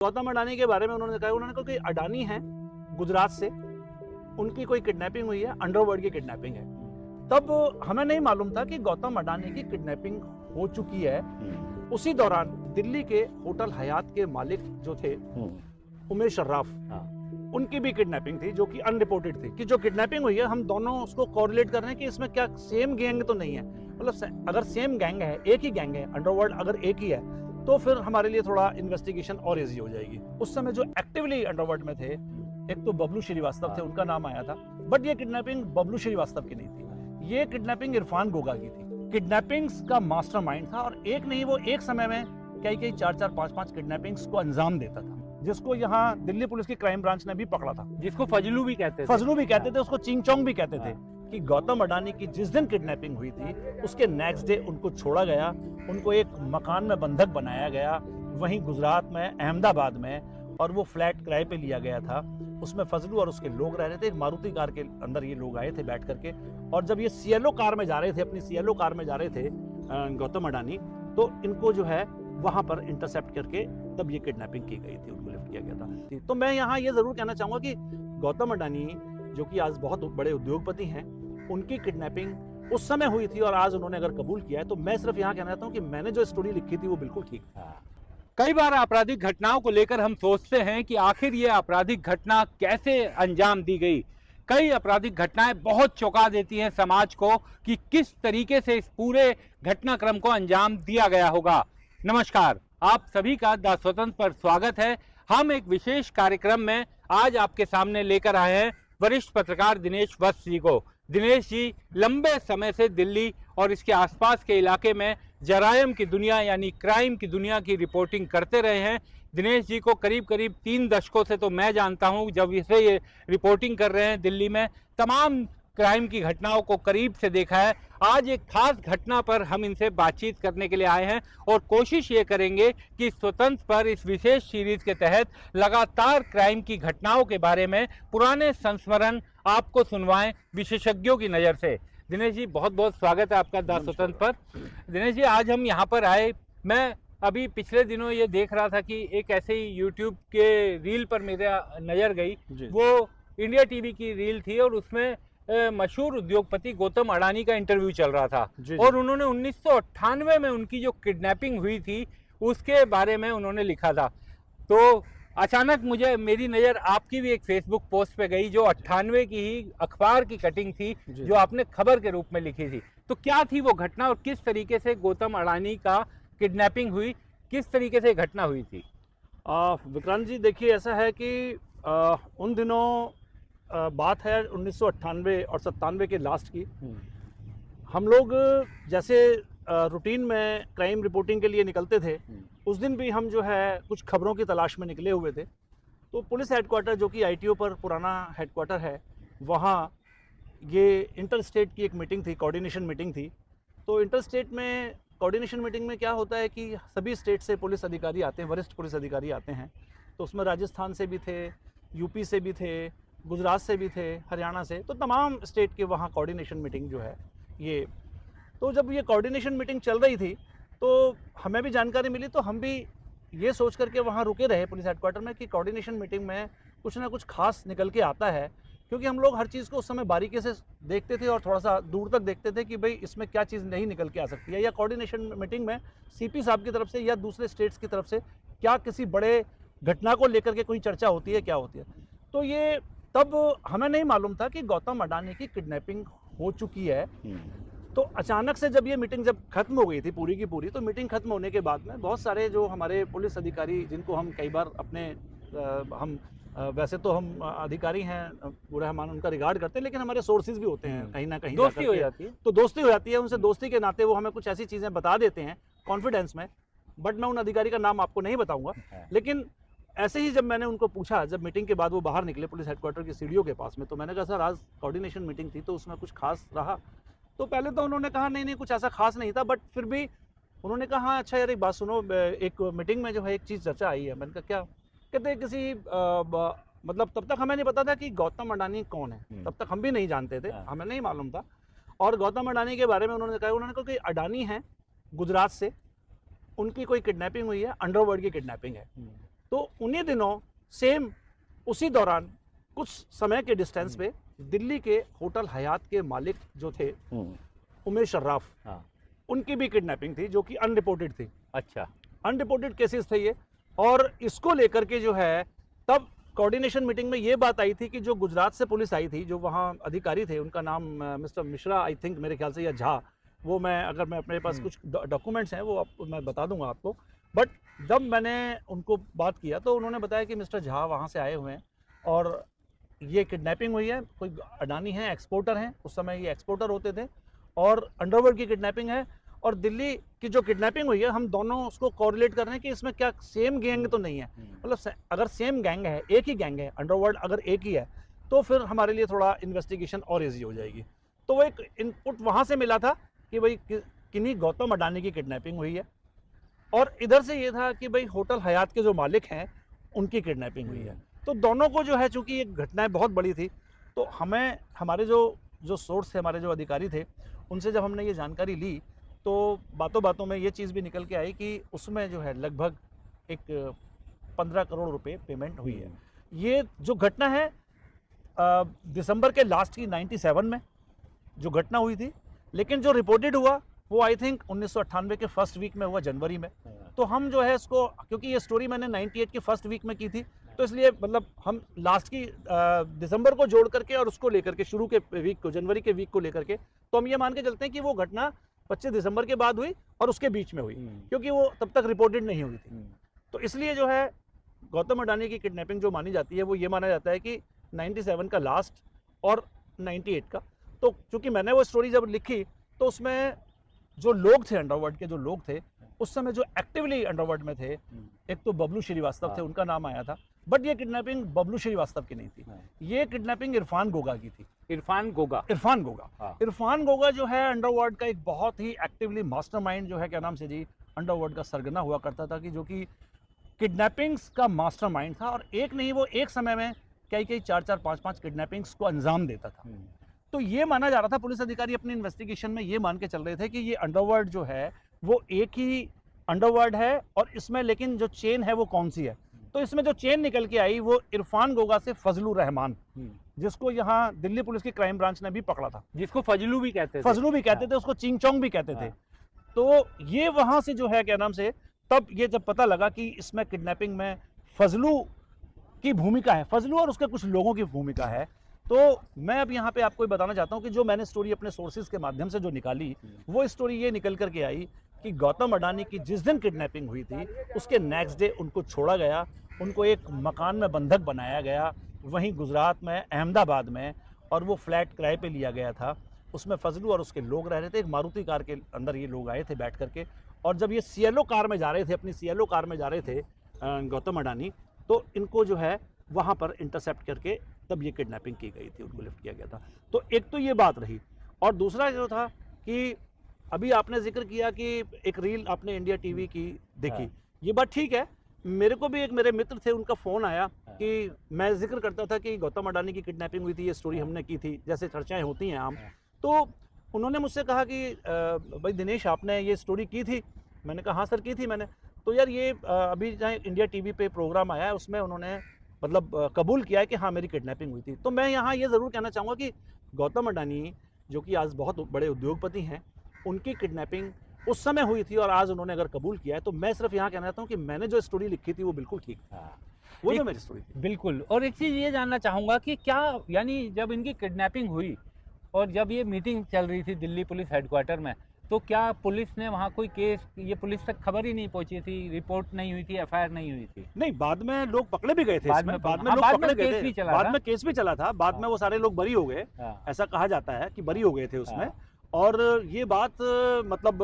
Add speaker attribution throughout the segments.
Speaker 1: गौतम अडानी के बारे में उन्होंने कहा कि अडानी है गुजरात से, उनकी कोई किडनैपिंग हुई है, अंडरवर्ल्ड की किडनैपिंग है। तब हमें नहीं मालूम था कि गौतम अडानी की किडनैपिंग हो चुकी है। उसी दौरान दिल्ली के होटल हयात के मालिक जो थे उमेश सर्राफ, उनकी भी किडनैपिंग थी जो कि अनरिपोर्टेड थी। कि जो किडनैपिंग हुई है हम दोनों उसको कोरिलेट कर रहे हैं कि इसमें क्या सेम गैंग तो नहीं है। मतलब अगर सेम गैंग है, एक ही गैंग है, अंडरवर्ल्ड अगर एक ही है तो फिर हमारे लिए थोड़ा इन्वेस्टिगेशन और इजी हो जाएगी। उस समय जो एक्टिवली अंडरवर्ल्ड में थे, एक तो बबलू श्रीवास्तव थे, उनका नाम आया था, बट ये किडनैपिंग बबलू श्रीवास्तव की नहीं थी, ये किडनैपिंग इरफान गोगा की थी। किडनैपिंग्स का मास्टरमाइंड था और एक नहीं, वो एक समय में कई 4-4, 5-5 किडनैपिंग्स को अंजाम देता था, जिसको यहाँ दिल्ली पुलिस की क्राइम ब्रांच ने भी पकड़ा था,
Speaker 2: जिसको फजलू भी कहते थे,
Speaker 1: उसको चिंग चोंग भी कहते थे। कि गौतम अडानी की जिस दिन किडनैपिंग हुई थी उसके नेक्स्ट डे उनको छोड़ा गया, उनको एक मकान में बंधक बनाया गया, वहीं गुजरात में, अहमदाबाद में, और वो फ्लैट किराए पे लिया गया था। उसमें फजलू और उसके लोग रह रहे थे। एक मारुति कार के अंदर ये लोग आए थे बैठ करके, और जब ये सीएलओ कार में जा रहे थे, अपनी सीएलओ कार में जा रहे थे गौतम अडानी, तो इनको जो है वहां पर इंटरसेप्ट करके तब ये किडनैपिंग की गई थी, उनको लिफ्ट किया गया था। तो मैं यहाँ ये जरूर कहना चाहूंगा कि गौतम अडानी जो कि आज बहुत बड़े उद्योगपति हैं, उनकी किडनैपिंग उस समय हुई थी और आज उन्होंने अगर कबूल किया है, तो मैं सिर्फ यहाँ कहना चाहता हूँ कि मैंने जो स्टोरी लिखी थी वो बिल्कुल ठीक है।
Speaker 2: कई बार आपराधिक घटनाओं को लेकर हम सोचते हैं कि आखिर ये आपराधिक घटना कैसे अंजाम दी गई। कई आपराधिक घटनाएं बहुत चौंका देती हैं समाज को कि किस तरीके से इस पूरे घटनाक्रम को अंजाम दिया गया होगा। नमस्कार, आप सभी का द स्वतंत्र पर स्वागत है। हम एक विशेष कार्यक्रम में आज आपके सामने लेकर आए हैं वरिष्ठ पत्रकार दिनेश वत्स जी को। दिनेश जी लंबे समय से दिल्ली और इसके आसपास के इलाके में जरायम की दुनिया यानी क्राइम की दुनिया की रिपोर्टिंग करते रहे हैं। दिनेश जी को करीब 3 दशकों से तो मैं जानता हूं, जब से ये रिपोर्टिंग कर रहे हैं दिल्ली में तमाम क्राइम की घटनाओं को करीब से देखा है। आज एक खास घटना पर हम इनसे बातचीत करने के लिए आए हैं और कोशिश ये करेंगे कि स्वतंत्र पर इस विशेष सीरीज के तहत लगातार क्राइम की घटनाओं के बारे में पुराने संस्मरण आपको सुनवाएं विशेषज्ञों की नज़र से। दिनेश जी बहुत बहुत स्वागत है आपका द स्वतंत्र पर। दिनेश जी आज हम यहाँ पर आए, मैं अभी पिछले दिनों ये देख रहा था कि एक ऐसे ही यूट्यूब के रील पर मेरा नज़र गई, वो इंडिया टीवी की रील थी और उसमें मशहूर उद्योगपति गौतम अडानी का इंटरव्यू चल रहा था। और उन्होंने 1998 में उनकी जो किडनैपिंग हुई थी उसके बारे में उन्होंने लिखा था। तो अचानक मेरी नज़र आपकी भी एक फेसबुक पोस्ट पे गई जो 98 की ही अखबार की कटिंग थी जो आपने खबर के रूप में लिखी थी। तो क्या थी वो घटना और किस तरीके से गौतम अडानी का किडनैपिंग हुई, किस तरीके से घटना हुई थी?
Speaker 1: विक्रांत जी देखिए, ऐसा है कि उन दिनों बात है 1998 और 97 के लास्ट की। हम लोग जैसे रूटीन में क्राइम रिपोर्टिंग के लिए निकलते थे, उस दिन भी हम जो है कुछ खबरों की तलाश में निकले हुए थे। तो पुलिस हेडक्वार्टर जो कि आईटीओ पर पुराना हेडक्वार्टर है, वहाँ ये इंटर स्टेट की एक मीटिंग थी, कोऑर्डिनेशन मीटिंग थी। तो इंटर स्टेट में कोऑर्डिनेशन मीटिंग में क्या होता है कि सभी स्टेट से पुलिस अधिकारी आते हैं, वरिष्ठ पुलिस अधिकारी आते हैं। तो उसमें राजस्थान से भी थे, यूपी से भी थे, गुजरात से भी थे, हरियाणा से, तो तमाम स्टेट के वहाँ कोऑर्डिनेशन मीटिंग जो है ये। तो जब ये कोऑर्डिनेशन मीटिंग चल रही थी तो हमें भी जानकारी मिली, तो हम भी ये सोच करके वहाँ रुके रहे पुलिस हेडक्वार्टर में कि कोऑर्डिनेशन मीटिंग में कुछ ना कुछ खास निकल के आता है, क्योंकि हम लोग हर चीज़ को उस समय बारीकी से देखते थे और थोड़ा सा दूर तक देखते थे कि भाई इसमें क्या चीज़ नहीं निकल के आ सकती है, या कोऑर्डिनेशन मीटिंग में सीपी साहब की तरफ से या दूसरे स्टेट्स की तरफ से क्या किसी बड़े घटना को लेकर के कोई चर्चा होती है, क्या होती है। तो ये तब हमें नहीं मालूम था कि गौतम अडानी की किडनैपिंग हो चुकी है। तो अचानक से जब ये मीटिंग जब खत्म हो गई थी पूरी की पूरी, तो मीटिंग खत्म होने के बाद में बहुत सारे जो हमारे पुलिस अधिकारी, जिनको हम कई बार अपने वैसे तो हम अधिकारी हैं, पूरा हम उनका रिगार्ड करते हैं, लेकिन हमारे सोर्सेज भी होते हैं कहीं ना कहीं,
Speaker 2: दोस्ती हो जाती है।
Speaker 1: तो दोस्ती हो जाती है उनसे, दोस्ती के नाते वो हमें कुछ ऐसी चीज़ें बता देते हैं कॉन्फिडेंस में, बट मैं उन अधिकारी का नाम आपको नहीं बताऊंगा। लेकिन ऐसे ही जब मैंने उनको पूछा, जब मीटिंग के बाद वो बाहर निकले पुलिस हेडक्वार्टर की सीढ़ियों के पास में, तो मैंने कहा सर आज कोऑर्डिनेशन मीटिंग थी तो उसमें कुछ खास रहा? तो पहले तो उन्होंने कहा नहीं कुछ ऐसा खास नहीं था, बट फिर भी उन्होंने कहा हाँ अच्छा यार एक बात सुनो, एक मीटिंग में जो है एक चीज़ चर्चा आई है। मैंने कहा क्या? कहते किसी मतलब तब तक हमें नहीं पता था कि गौतम अडानी कौन है, तब तक हम भी नहीं जानते थे, हमें नहीं मालूम था। और गौतम अडानी के बारे में उन्होंने कहा कि अडानी है गुजरात से, उनकी कोई किडनैपिंग हुई है, अंडरवर्ल्ड की किडनैपिंग है। तो उन्हीं दिनों सेम उसी दौरान कुछ समय के डिस्टेंस पे दिल्ली के होटल हयात के मालिक जो थे उमेश सर्राफ,
Speaker 2: हाँ।
Speaker 1: उनकी भी किडनैपिंग थी जो कि अनरिपोर्टेड थी।
Speaker 2: अच्छा।
Speaker 1: अनरिपोर्टेड केसेस थे ये, और इसको लेकर के जो है तब कोऑर्डिनेशन मीटिंग में ये बात आई थी कि जो गुजरात से पुलिस आई थी, जो वहाँ अधिकारी थे, उनका नाम मिस्टर मिश्रा आई थिंक, मेरे ख्याल से, या झा, वो अगर मैं अपने पास कुछ डॉक्यूमेंट्स हैं वो मैं बता दूंगा आपको। बट जब मैंने उनको बात किया तो उन्होंने बताया कि मिस्टर झा वहाँ से आए हुए हैं और ये किडनैपिंग हुई है, कोई अडानी है, एक्सपोर्टर हैं, उस समय ये एक्सपोर्टर होते थे, और अंडरवर्ल्ड की किडनैपिंग है, और दिल्ली की जो किडनैपिंग हुई है हम दोनों उसको कोरिलेट कर रहे हैं कि इसमें क्या सेम गैंग तो नहीं है। मतलब अगर सेम गैंग है, एक ही गैंग है, अंडरवर्ल्ड अगर एक ही है, तो फिर हमारे लिए थोड़ा इन्वेस्टिगेशन और ईजी हो जाएगी। तो वो एक इनपुट वहाँ से मिला था कि भाई किन्हीं गौतम अडानी की किडनैपिंग हुई है, और इधर से ये था कि भाई होटल हयात के जो मालिक हैं उनकी किडनैपिंग हुई है। तो दोनों को जो है, चूंकि ये घटनाएं बहुत बड़ी थी, तो हमें हमारे जो सोर्स थे, हमारे जो अधिकारी थे, उनसे जब हमने ये जानकारी ली तो बातों बातों में ये चीज़ भी निकल के आई कि उसमें जो है लगभग एक 15 करोड़ रुपए पेमेंट हुई है। ये जो घटना है दिसंबर के लास्ट की 97 में जो घटना हुई थी, लेकिन जो रिपोर्टेड हुआ वो आई थिंक 1998 के फर्स्ट वीक में हुआ, जनवरी में। तो हम जो है इसको, क्योंकि ये स्टोरी मैंने 98 के फर्स्ट वीक में की थी, तो इसलिए मतलब हम लास्ट की दिसंबर को जोड़ करके और उसको लेकर के शुरू के वीक को, जनवरी के वीक को लेकर के, तो हम ये मान के चलते हैं कि वो घटना 25 दिसंबर के बाद हुई और उसके बीच में हुई, क्योंकि वो तब तक रिपोर्टेड नहीं हुई थी। तो इसलिए जो है गौतम अडानी की किडनैपिंग जो मानी जाती है वो ये माना जाता है कि 97 का लास्ट और 98 का। तो चूंकि मैंने वो स्टोरी जब लिखी तो उसमें जो लोग थे, अंडरवर्ल्ड के जो लोग थे उस समय जो एक्टिवली अंडरवर्ल्ड में थे, एक तो बबलू श्रीवास्तव थे, उनका नाम आया था, बट ये किडनैपिंग बबलू श्रीवास्तव की नहीं थी, ये किडनैपिंग इरफान गोगा की थी। इरफान गोगा जो है अंडरवर्ल्ड का एक बहुत ही एक्टिवली मास्टरमाइंड जो है, क्या नाम से जी, अंडरवर्ल्ड का सरगना हुआ करता था, कि जो कि किडनैपिंग्स का मास्टरमाइंड था, और एक नहीं, वो एक समय में कई 4-4, 5-5 किडनैपिंग्स को अंजाम देता था। तो ये माना जा रहा था, पुलिस अधिकारी अपनी इन्वेस्टिगेशन में ये मान के चल रहे थे कि ये अंडरवर्ल्ड जो है वो एक ही अंडरवर्ल्ड है, और इसमें लेकिन जो चेन है वो कौन सी है। तो इसमें जो चेन निकल के आई वो इरफान गोगा से फजलू रहमान, जिसको यहाँ दिल्ली पुलिस की क्राइम ब्रांच ने भी पकड़ा था,
Speaker 2: जिसको फजलू भी कहते
Speaker 1: थे, उसको चिंगचोंग भी कहते थे। तो ये वहां से जो है, क्या नाम से, तब ये जब पता लगा कि इसमें किडनैपिंग में फजलू की भूमिका है, फजलू और उसके कुछ लोगों की भूमिका है, तो मैं अब यहाँ पे आपको बताना चाहता हूँ कि जो मैंने स्टोरी अपने सोर्सेज के माध्यम से जो निकाली, वो स्टोरी ये निकल करके आई कि गौतम अडानी की जिस दिन किडनैपिंग हुई थी उसके नेक्स्ट डे उनको छोड़ा गया, उनको एक मकान में बंधक बनाया गया, वहीं गुजरात में, अहमदाबाद में, और वो फ्लैट किराए पे लिया गया था। उसमें फजलू और उसके लोग रह रहे थे, एक मारुति कार के अंदर ये लोग आए थे बैठ करके, और जब ये सीएलओ कार में जा रहे थे, अपनी सीएलओ कार में जा रहे थे गौतम अडानी, तो इनको जो है वहाँ पर इंटरसेप्ट करके तब ये किडनैपिंग की गई थी, उनको लिफ्ट किया गया था। तो एक तो ये बात रही, और दूसरा जो था कि अभी आपने जिक्र किया कि एक रील आपने इंडिया टीवी की देखी, ये बात ठीक है। मेरे को भी एक मेरे मित्र थे, उनका फ़ोन आया कि मैं जिक्र करता था कि गौतम अडानी की किडनैपिंग हुई थी, ये स्टोरी हमने की थी, जैसे चर्चाएं होती हैं आम। तो उन्होंने मुझसे कहा कि भाई दिनेश, आपने ये स्टोरी की थी? मैंने कहा हाँ सर, की थी मैंने। तो यार ये अभी जहाँ इंडिया टीवी पे प्रोग्राम आया है उसमें उन्होंने मतलब कबूल किया है कि हाँ मेरी किडनैपिंग हुई थी। तो मैं यहाँ ये ज़रूर कहना चाहूँगा कि गौतम अडानी जो कि आज बहुत बड़े उद्योगपति हैं, उनकी किडनैपिंग उस समय हुई थी और आज उन्होंने अगर कबूल किया है, तो मैं सिर्फ यहाँ कहना चाहता हूँ कि मैंने जो स्टोरी लिखी थी वो बिल्कुल ठीक था, वो जो मेरी स्टोरी थी।
Speaker 2: बिल्कुल। और एक चीज़ ये जानना चाहूँगा कि क्या, यानी जब इनकी किडनैपिंग हुई और जब ये मीटिंग चल रही थी दिल्ली पुलिस हेडक्वार्टर में, तो क्या पुलिस ने वहाँ कोई केस, ये पुलिस तक खबर ही नहीं पहुँची थी, रिपोर्ट नहीं हुई थी, एफआईआर नहीं हुई थी?
Speaker 1: नहीं, बाद में लोग पकड़े भी गए थे, बाद में लोग पकड़े गए थे, बाद में केस भी चला था, बाद में वो सारे लोग बरी हो गए, ऐसा कहा जाता है कि बरी हो गए थे उसमें। और ये बात मतलब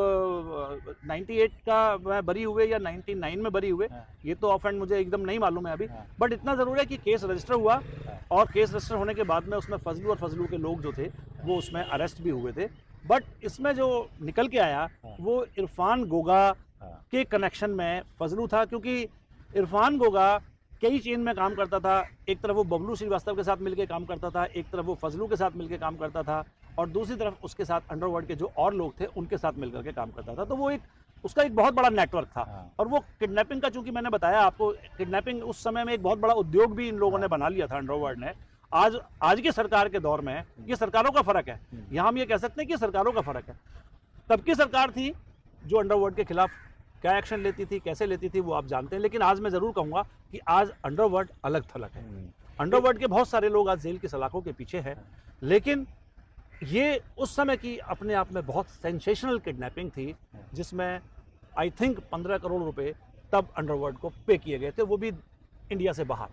Speaker 1: 98 का मैं बरी हुए या 99 में बरी हुए, ये तो ऑफ एंड मुझे एकदम नहीं मालूम है अभी, बट इतना ज़रूर है कि केस रजिस्टर हुआ, और केस रजिस्टर होने के बाद में उसमें फजलू और फजलू के लोग जो थे वो उसमें अरेस्ट भी हुए थे। बट इसमें जो निकल के आया वो इरफान गोगा के कनेक्शन में फजलू था, क्योंकि इरफान गोगा कई चेन में काम करता था। एक तरफ वो बबलू श्रीवास्तव के साथ मिलकर काम करता था, एक तरफ वो फजलू के साथ मिलकर काम करता था, और दूसरी तरफ उसके साथ अंडरवर्ल्ड के जो और लोग थे उनके साथ मिलकर के काम करता था। तो वो एक उसका एक बहुत बड़ा नेटवर्क था।
Speaker 2: हाँ।
Speaker 1: और वो किडनैपिंग का, चूंकि मैंने बताया आपको, किडनैपिंग उस समय में एक बहुत बड़ा उद्योग भी इन लोगों ने बना लिया था अंडरवर्ल्ड ने। आज की सरकार के दौर में ये सरकारों का फर्क है, यहाँ हम ये कह सकते हैं कि सरकारों का फर्क है। तब की सरकार थी जो अंडरवर्ल्ड के खिलाफ क्या एक्शन लेती थी, कैसे लेती थी, वो आप जानते हैं। लेकिन आज मैं जरूर कहूंगा कि आज अंडरवर्ल्ड अलग थलग है। अंडरवर्ल्ड के बहुत सारे लोग आज जेल की सलाखों के पीछे हैं, लेकिन ये उस समय की अपने आप में बहुत सेंसेशनल किडनैपिंग थी, जिसमें आई थिंक 15 करोड़ रुपए तब अंडरवर्ल्ड को पे किए गए थे, वो भी इंडिया से बाहर।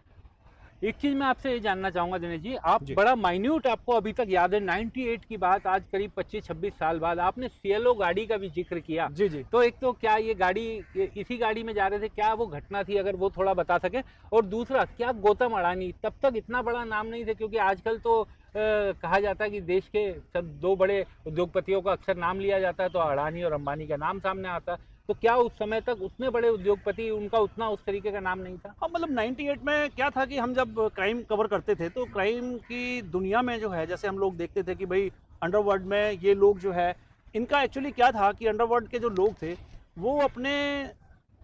Speaker 2: एक चीज मैं आपसे ये जानना चाहूंगा दिनेश जी, आप
Speaker 1: जी।
Speaker 2: बड़ा माइन्यूट आपको अभी तक याद है, 98 की बात, आज करीब 25-26 साल बाद आपने सीएलओ गाड़ी का भी जिक्र किया।
Speaker 1: जी जी।
Speaker 2: तो एक तो क्या ये गाड़ी, इसी गाड़ी में जा रहे थे, क्या वो घटना थी, अगर वो थोड़ा बता सके। और दूसरा, क्या गौतम अडानी तब तक इतना बड़ा नाम नहीं थे, क्योंकि आजकल तो कहा जाता है कि देश के सब 2 बड़े उद्योगपतियों का अक्सर नाम लिया जाता है तो अडानी और अंबानी का नाम सामने आता है। तो क्या उस समय तक उतने बड़े उद्योगपति, उनका उतना उस तरीके का नाम नहीं था?
Speaker 1: हाँ, मतलब 98 में क्या था कि हम जब क्राइम कवर करते थे तो क्राइम की दुनिया में जो है, जैसे हम लोग देखते थे कि भाई अंडरवर्ल्ड में ये लोग जो है, इनका एक्चुअली क्या था कि अंडरवर्ल्ड के जो लोग थे वो अपने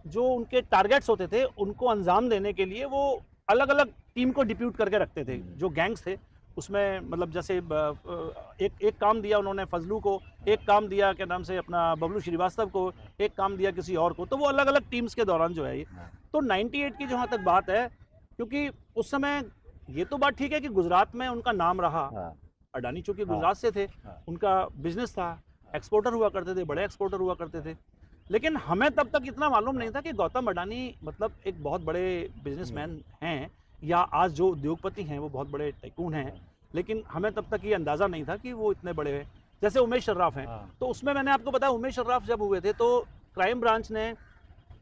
Speaker 1: जो उनके टारगेट्स होते थे उनको अंजाम देने के लिए वो अलग अलग टीम को डिप्यूट करके रखते थे। जो गैंग्स थे उसमें, मतलब जैसे एक काम दिया उन्होंने फजलू को, एक काम दिया क्या नाम से अपना बबलू श्रीवास्तव को, एक काम दिया किसी और को, तो वो अलग अलग टीम्स के दौरान जो है ये। तो 98 की जहाँ तक बात है, क्योंकि उस समय ये तो बात ठीक है कि गुजरात में उनका नाम रहा, अडानी चूंकि गुजरात से थे, उनका बिजनेस था, एक्सपोर्टर हुआ करते थे, बड़े एक्सपोर्टर हुआ करते थे। लेकिन हमें तब तक इतना मालूम नहीं था कि गौतम अडानी मतलब एक बहुत बड़े बिजनेसमैन हैं, या आज जो उद्योगपति हैं वो बहुत बड़े टाइकून हैं। लेकिन हमें तब तक ये अंदाज़ा नहीं था कि वो इतने बड़े हैं। जैसे उमेश सर्राफ हैं, तो उसमें मैंने आपको बताया, उमेश सर्राफ जब हुए थे तो क्राइम ब्रांच ने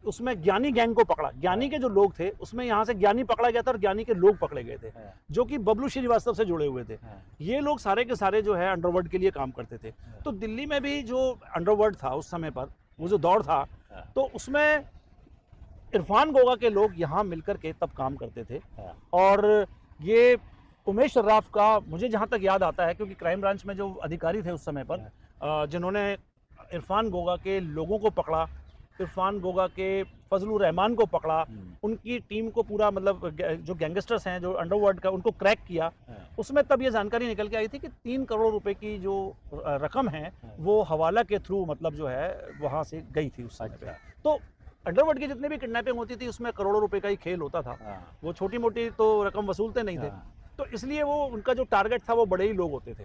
Speaker 1: उसमें ज्ञानी गैंग को पकड़ा। ज्ञानी के जो लोग थे उसमें यहाँ से ज्ञानी पकड़ा गया था और ज्ञानी के लोग पकड़े गए थे, जो कि बबलू श्रीवास्तव से जुड़े हुए थे। ये लोग सारे के सारे जो है अंडरवर्ल्ड के लिए काम करते थे। तो दिल्ली में भी जो अंडरवर्ल्ड था उस समय पर, वो जो दौर था, तो उसमें इरफान गोगा के लोग यहाँ मिलकर के तब काम करते थे। और ये उमेश सर्राफ का मुझे जहाँ तक याद आता है, क्योंकि क्राइम ब्रांच में जो अधिकारी थे उस समय पर, जिन्होंने इरफान गोगा के लोगों को पकड़ा, इरफान गोगा के फजलुर रहमान को पकड़ा, उनकी टीम को पूरा, मतलब जो गैंगस्टर्स हैं जो अंडरवर्ल्ड का, उनको क्रैक किया। उसमें तब ये जानकारी निकल के आई थी कि 3 करोड़ रुपए की जो रकम है वो हवाला के थ्रू, मतलब जो है वहाँ से गई थी उस समय पे। तो अंडरवर्ल्ड की जितनी भी किडनैपिंग होती थी उसमें करोड़ों रुपए का ही खेल होता था। वो छोटी मोटी तो रकम वसूलते नहीं थे, तो इसलिए वो उनका जो टारगेट था वो बड़े ही लोग होते थे।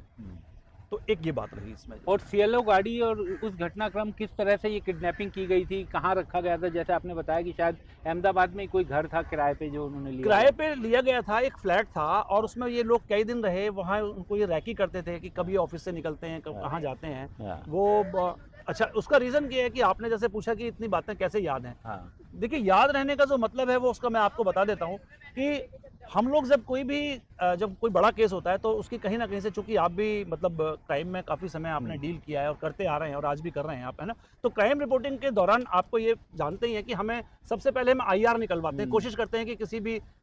Speaker 1: तो एक ये बात रही इसमें।
Speaker 2: और सीएलओ गाड़ी और उस घटनाक्रम किस तरह से ये किडनैपिंग की गई थी, कहाँ रखा गया था? जैसे आपने बताया कि शायद अहमदाबाद में कोई घर था किराए पे जो उन्होंने लिया,
Speaker 1: किराए पे लिया गया था, एक फ्लैट था, और उसमें ये लोग कई दिन रहे वहाँ। उनको ये रैकी करते थे कि कभी ऑफिस से निकलते हैं, कब कहाँ जाते हैं वो। अच्छा, उसका रीज़न ये है कि आपने जैसे पूछा कि इतनी बातें कैसे याद हैं। देखिए, याद रहने का जो मतलब है वो उसका मैं आपको बता देता हूँ कि हम लोग जब कोई बड़ा केस होता है तो उसकी कहीं ना कहीं से, चूंकि आप भी मतलब क्राइम में काफ़ी समय आपने डील किया है और करते आ रहे हैं और आज भी कर रहे हैं आप, है ना। तो क्राइम रिपोर्टिंग के दौरान आपको ये जानते ही हैं कि हमें सबसे पहले हम IR निकलवाते हैं, कोशिश करते हैं कि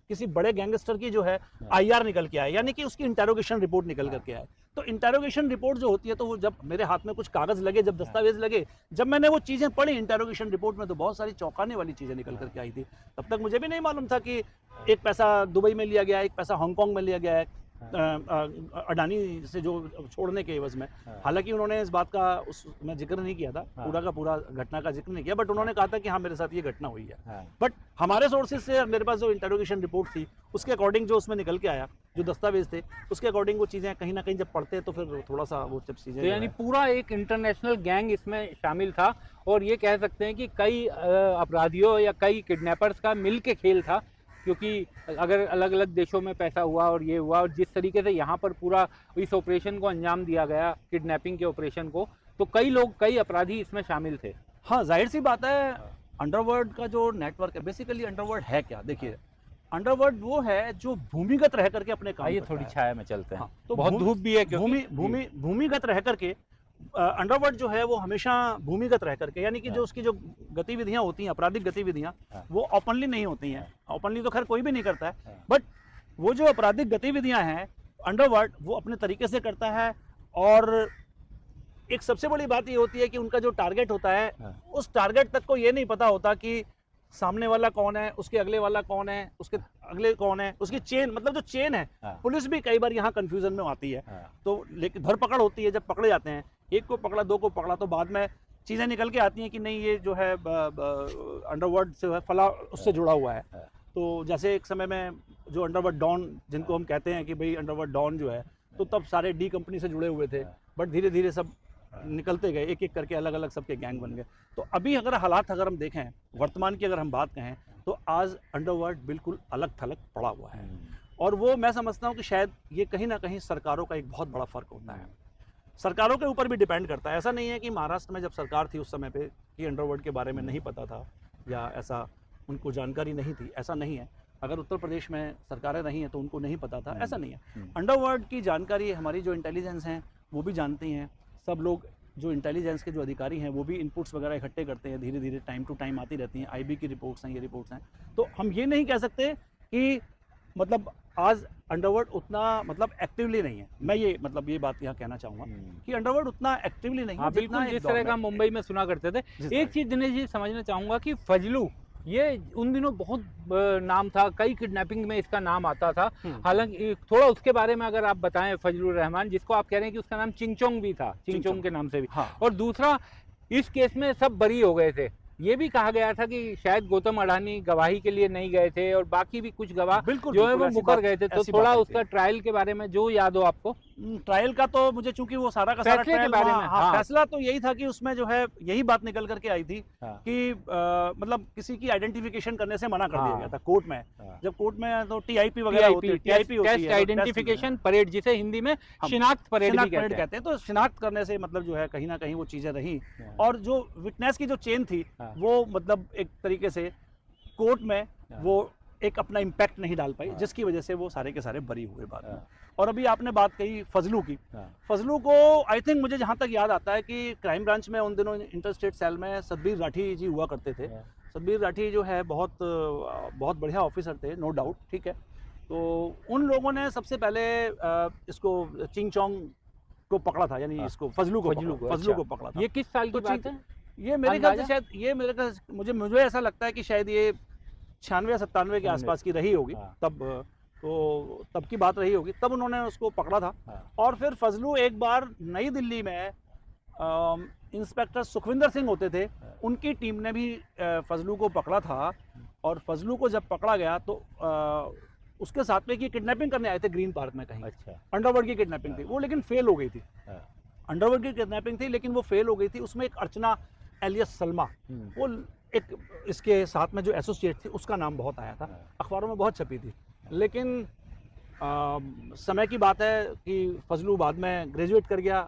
Speaker 1: किसी बड़े गैंगस्टर की जो है IR निकल के आए, यानी कि उसकी इंटेरोगेशन रिपोर्ट निकल करके आए। तो इंटेरोगेशन रिपोर्ट जो होती है, तो वो जब मेरे हाथ में कुछ कागज़ लगे, जब दस्तावेज लगे, जब मैंने वो चीज़ें पढ़ी इंटेरोगेशन रिपोर्ट में, तो बहुत सारी चौंकाने वाली चीज़ें निकल करके आई थी। तब तक मुझे भी नहीं मालूम था कि एक पैसा दुबई में लिया गया है, एक पैसा हांगकांग में लिया गया है अडानी से जो छोड़ने के एवज में। हालांकि उन्होंने इस बात का उसमें जिक्र नहीं किया था, पूरा का पूरा घटना का जिक्र नहीं किया, बट उन्होंने कहा था कि हाँ मेरे साथ ये घटना हुई है। बट हमारे सोर्सेज से मेरे पास जो इंटेरोगेशन रिपोर्ट थी उसके अकॉर्डिंग जो उसमें निकल के आया, जो दस्तावेज थे उसके अकॉर्डिंग वो चीज़ें कहीं ना कहीं जब पढ़ते तो फिर थोड़ा सा वो जब चीज़ें,
Speaker 2: तो यानी पूरा एक इंटरनेशनल गैंग इसमें शामिल था, और ये कह सकते हैं कि कई अपराधियों या कई किडनैपर्स का मिल के खेल था। क्योंकि अगर अलग अलग देशों में पैसा हुआ और ये हुआ, और जिस तरीके से यहाँ पर पूरा इस ऑपरेशन को अंजाम दिया गया, किडनैपिंग के ऑपरेशन को, तो कई अपराधी इसमें शामिल थे।
Speaker 1: हाँ, जाहिर सी बात है। अंडरवर्ल्ड का जो नेटवर्क है, बेसिकली अंडरवर्ल्ड है क्या, देखिए अंडरवर्ल्ड वो है जो भूमिगत रह करके अपने काम
Speaker 2: ये
Speaker 1: करता
Speaker 2: थोड़ी
Speaker 1: है।
Speaker 2: छाया में चलते हैं।
Speaker 1: हाँ, तो
Speaker 2: बहुत धूप भी है, क्योंकि
Speaker 1: भूमिगत रह करके अंडरवर्ल्ड जो है वो हमेशा भूमिगत रह करके, यानी कि जो उसकी जो गतिविधियां होती हैं, आपराधिक गतिविधियां, वो ओपनली नहीं होती हैं। ओपनली तो खैर कोई भी नहीं करता है, बट वो जो आपराधिक गतिविधियां हैं अंडरवर्ल्ड वो अपने तरीके से करता है। और एक सबसे बड़ी बात ये होती है कि उनका जो टारगेट होता है,
Speaker 2: हाँ।
Speaker 1: उस टारगेट तक को ये नहीं पता होता कि सामने वाला कौन है, उसके अगले वाला कौन है, उसके अगले कौन है, उसकी चेन, मतलब जो चेन है।
Speaker 2: हाँ।
Speaker 1: पुलिस भी कई बार यहाँ कंफ्यूजन में आती है।
Speaker 2: हाँ।
Speaker 1: तो लेकिन धरपकड़ होती है, जब पकड़े जाते हैं, एक को पकड़ा, दो को पकड़ा, तो बाद में चीज़ें निकल के आती हैं कि नहीं, ये जो है अंडरवर्ल्ड से है, फला उससे जुड़ा हुआ है।
Speaker 2: हाँ।
Speaker 1: तो जैसे एक समय में जो अंडरवर्ल्ड डॉन, जिनको हम कहते हैं कि भाई अंडरवर्ल्ड डॉन जो है, तो तब सारे डी कंपनी से जुड़े हुए थे, बट धीरे धीरे सब निकलते गए, एक एक करके अलग अलग सबके गैंग बन गए। तो अभी अगर हालात अगर हम देखें, वर्तमान की अगर हम बात कहें, तो आज अंडरवर्ल्ड बिल्कुल अलग थलग पड़ा हुआ है। और वो मैं समझता हूँ कि शायद ये कहीं ना कहीं सरकारों का एक बहुत बड़ा फर्क होता है। सरकारों के ऊपर भी डिपेंड करता है। ऐसा नहीं है कि महाराष्ट्र में जब सरकार थी उस समय पे कि अंडरवर्ल्ड के बारे में नहीं पता था या ऐसा उनको जानकारी नहीं थी, ऐसा नहीं है। अगर उत्तर प्रदेश में सरकारें रही हैं तो उनको नहीं पता था, ऐसा नहीं है। अंडरवर्ल्ड की जानकारी हमारी जो इंटेलिजेंस हैं वो भी जानती हैं। सब लोग जो इंटेलिजेंस के जो अधिकारी हैं वो भी इनपुट्स वगैरह इकट्ठे करते हैं, धीरे धीरे टाइम टू टाइम आती रहती हैं। आईबी की रिपोर्ट्स हैं, ये रिपोर्ट्स हैं। तो हम ये नहीं कह सकते कि मतलब आज अंडरवर्ल्ड उतना मतलब एक्टिवली नहीं है। मैं ये मतलब ये बात यहाँ कहना चाहूँगा कि अंडरवर्ल्ड उतना एक्टिवली नहीं है।
Speaker 2: हाँ, बिल्कुल जिस तरह का मुंबई में सुना करते थे। एक चीज़ दिनेश जी समझना चाहूँगा कि फजलू, ये उन दिनों बहुत नाम था, कई किडनैपिंग में इसका नाम आता था। हालांकि थोड़ा उसके बारे में अगर आप बताएं, फजलुर रहमान, जिसको आप कह रहे हैं कि उसका नाम चिंगचोंग भी था, चिंगचोंग के नाम से भी।
Speaker 1: हाँ।
Speaker 2: और दूसरा, इस केस में सब बरी हो गए थे। ये भी कहा गया था कि शायद गौतम अडानी गवाही के लिए नहीं गए थे और बाकी भी कुछ गवाह जो है वो मुकर गए थे। तो थोड़ा उसका ट्रायल के बारे में जो याद हो आपको।
Speaker 1: ट्रायल का तो मुझे चूंकि वो सारा का सारा
Speaker 2: फैसले के बारे में,
Speaker 1: हाँ, फैसला तो यही था कि उसमें जो है यही बात निकल करके आई थी कि मतलब किसी की आइडेंटिफिकेशन करने से मना कर दिया गया था कोर्ट में। जब कोर्ट में तो टीआईपी वगैरह होती है, टीआईपी होती है,
Speaker 2: टेस्ट आइडेंटिफिकेशन परेड, जिसे हिंदी में शिनाख्त परेड भी कहते हैं।
Speaker 1: तो शिनाख्त करने से मतलब जो है कहीं ना कहीं वो चीजें रही। और जो विटनेस की जो चेन थी वो मतलब एक तरीके से कोर्ट में वो एक अपना इम्पैक्ट नहीं डाल पाई, जिसकी वजह से वो सारे के सारे बरी हुए बाद में। और अभी आपने बात कही फजलू की। फजलू को आई थिंक मुझे जहाँ तक याद आता है कि क्राइम ब्रांच में उन दिनों इंटर स्टेट सेल में सतबीर राठी जी हुआ करते थे। सतबीर राठी जो है बहुत बढ़िया ऑफिसर थे, नो डाउट, ठीक है। तो उन लोगों ने सबसे पहले इसको चिंगचोंग को पकड़ा था, यानी इसको फजलू को पकड़ा था।
Speaker 2: ये किस साल की बात है?
Speaker 1: ये मेरे ख्याल से शायद ये मेरे ख्याल मुझे ऐसा लगता है कि शायद ये 96 या 97 के आसपास की रही होगी। तब की बात रही होगी, तब उन्होंने उसको पकड़ा था। और फिर फजलू एक बार नई दिल्ली में इंस्पेक्टर सुखविंदर सिंह होते थे, उनकी टीम ने भी फजलू को पकड़ा था। और फजलू को जब पकड़ा गया तो उसके साथ में कि किडनैपिंग करने आए थे ग्रीन पार्क में कहीं।
Speaker 2: अच्छा।
Speaker 1: अंडरवर्ल्ड की किडनैपिंग थी वो, लेकिन फेल हो गई थी। अंडरवर्ल्ड की किडनैपिंग थी लेकिन वो फेल हो गई थी। उसमें एक अर्चना एलियस सलमा, वो एक इसके साथ में जो एसोसिएट थी, उसका नाम बहुत आया था, अखबारों में बहुत छपी थी। लेकिन समय की बात है कि फजलू बाद में ग्रेजुएट कर गया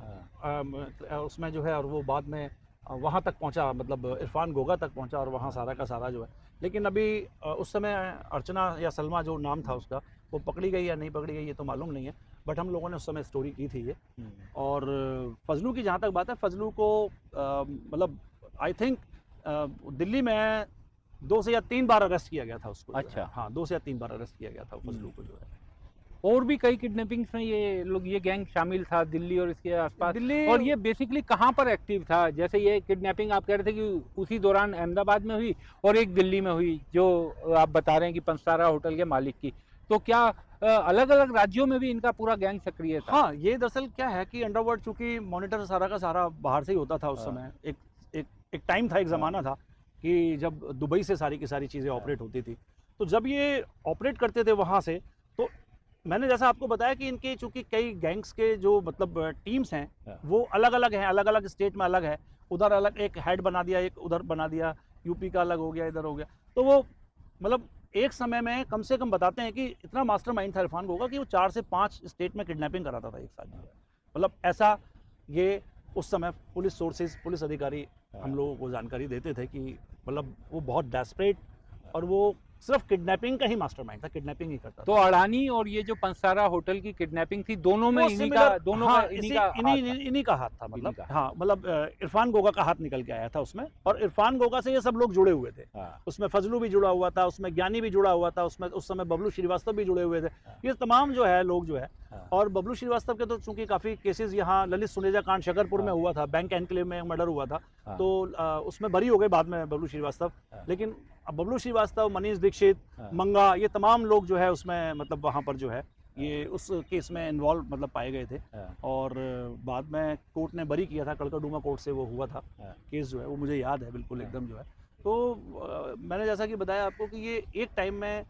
Speaker 1: उसमें जो है, और वो बाद में वहाँ तक पहुँचा, मतलब इरफान गोगा तक पहुँचा, और वहाँ सारा का सारा जो है। लेकिन अभी उस समय अर्चना या सलमा जो नाम था उसका, वो पकड़ी गई या नहीं पकड़ी गई ये तो मालूम नहीं है, बट हम लोगों ने उस समय स्टोरी की थी ये। और फजलू की जहाँ तक बात है, फजलू को मतलब आई थिंक दिल्ली में 2 से या 3 बार अरेस्ट किया गया था उसको।
Speaker 2: अच्छा।
Speaker 1: हाँ, 2 से या 3 बार अरेस्ट किया गया था फजलू को जो है।
Speaker 2: और भी कई किडनैपिंग्स में ये गैंग शामिल था दिल्ली और इसके आसपास।
Speaker 1: दिल्ली
Speaker 2: और ये बेसिकली कहाँ पर एक्टिव था? जैसे ये किडनैपिंग आप कह रहे थे कि उसी दौरान अहमदाबाद में हुई और एक दिल्ली में हुई, जो आप बता रहे हैं कि पंचतारा होटल के मालिक की। तो क्या अलग अलग राज्यों में भी इनका पूरा गैंग सक्रिय था?
Speaker 1: हाँ, ये दरअसल क्या है कि अंडरवर्ल्ड चूंकि मॉनिटर सारा का सारा बाहर से ही होता था उस समय। एक टाइम था, एक ज़माना था कि जब दुबई से सारी की सारी चीज़ें ऑपरेट होती थी। तो जब ये ऑपरेट करते थे वहाँ से, तो मैंने जैसा आपको बताया कि इनके चूंकि कई गैंग्स के जो मतलब टीम्स हैं वो अलग अलग हैं, अलग अलग स्टेट में अलग है। उधर अलग एक हेड बना दिया, एक उधर बना दिया, यूपी का अलग हो गया, इधर हो गया। तो वो मतलब एक समय में कम से कम बताते हैं कि इतना मास्टरमाइंड था इरफान गोगा कि वो 4 से 5 स्टेट में किडनैपिंग कराता था एक साथ। मतलब ऐसा ये उस समय पुलिस सोर्सेज, पुलिस अधिकारी हम लोगों को जानकारी देते थे कि मतलब वो बहुत डेस्परेट और वो सिर्फ किडनैपिंग का ही मास्टरमाइंड था, किडनैपिंग ही करता
Speaker 2: तो
Speaker 1: था।
Speaker 2: अडानी और ये जो पंसारा होटल की किडनैपिंग थी, दोनों में
Speaker 1: वो
Speaker 2: इन्हीं
Speaker 1: similar-
Speaker 2: का, दोनों
Speaker 1: हाँ,
Speaker 2: का इन्हीं का हाथ था।
Speaker 1: इन्हीं का हाथ था,
Speaker 2: इन्हीं
Speaker 1: मतलब
Speaker 2: का।
Speaker 1: हाँ, मतलब इरफान गोगा का हाथ निकल के आया था उसमें, और इरफान गोगा से ये सब लोग जुड़े हुए थे।
Speaker 2: हाँ,
Speaker 1: उसमें फजलू भी जुड़ा हुआ था, उसमें ज्ञानी भी जुड़ा हुआ था, उसमें उस समय बबलू श्रीवास्तव भी जुड़े हुए थे। ये तमाम जो है लोग जो है,
Speaker 2: हाँ।
Speaker 1: और बबलू श्रीवास्तव के तो चूंकि काफ़ी केसेस यहाँ ललित सुनेजा कांड शकरपुर में
Speaker 2: हाँ।
Speaker 1: हुआ था, बैंक एनक्लेव में मर्डर हुआ था,
Speaker 2: हाँ।
Speaker 1: तो उसमें बरी हो गए बाद में बबलू श्रीवास्तव।
Speaker 2: हाँ।
Speaker 1: लेकिन अब बबलू श्रीवास्तव, मनीष दीक्षित,
Speaker 2: हाँ।
Speaker 1: मंगा, ये तमाम लोग जो है उसमें मतलब वहाँ पर जो है ये उस केस में इन्वॉल्व मतलब पाए गए थे।
Speaker 2: हाँ।
Speaker 1: और बाद में कोर्ट ने बरी किया था, कड़कड़डूमा कोर्ट से वो हुआ था
Speaker 2: हाँ।
Speaker 1: केस जो है, वो मुझे याद है बिल्कुल
Speaker 2: हाँ।
Speaker 1: एकदम जो है। तो मैंने जैसा कि बताया आपको कि ये एक टाइम में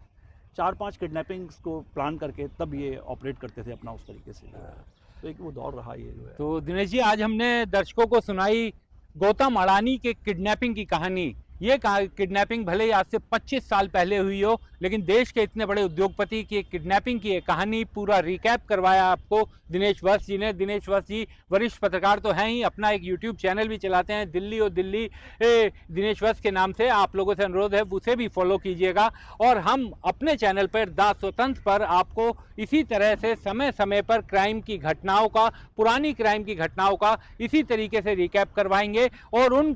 Speaker 1: 4-5 किडनैपिंग्स को प्लान करके तब ये ऑपरेट करते थे अपना उस तरीके से जो है। तो एक वो दौर रहा ये जो है।
Speaker 2: तो दिनेश जी, आज हमने दर्शकों को सुनाई गौतम अडानी के किडनैपिंग की कहानी। ये किडनैपिंग भले ही आज से 25 साल पहले हुई हो, लेकिन देश के इतने बड़े उद्योगपति की किडनैपिंग की एक कहानी पूरा रिकैप करवाया आपको दिनेश वत्स जी ने। दिनेश वत्स जी वरिष्ठ पत्रकार तो हैं ही, अपना एक यूट्यूब चैनल भी चलाते हैं, दिल्ली और दिल्ली दिनेश वत्स के नाम से। आप लोगों से अनुरोध है उसे भी फॉलो कीजिएगा। और हम अपने चैनल पर द स्वतंत्र पर आपको इसी तरह से समय समय पर क्राइम की घटनाओं का, पुरानी क्राइम की घटनाओं का इसी तरीके से रिकैप करवाएंगे, और उन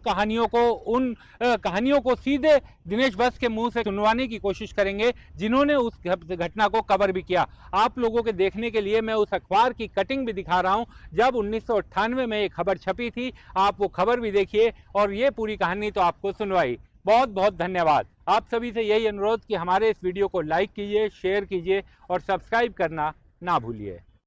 Speaker 2: कहानियों को सीधे दिनेश वत्स के मुंह से सुनवाने की कोशिश करेंगे जिन्होंने उस घटना को कवर भी किया। आप लोगों के देखने के लिए मैं उस अखबार की कटिंग भी दिखा रहा हूं, जब 1998 में एक खबर छपी थी। आप वो खबर भी देखिए और ये पूरी कहानी तो आपको सुनवाई। बहुत बहुत धन्यवाद। आप सभी से यही अनुरोध कि हमारे इस वीडियो को लाइक कीजिए, शेयर कीजिए और सब्सक्राइब करना ना भूलिए।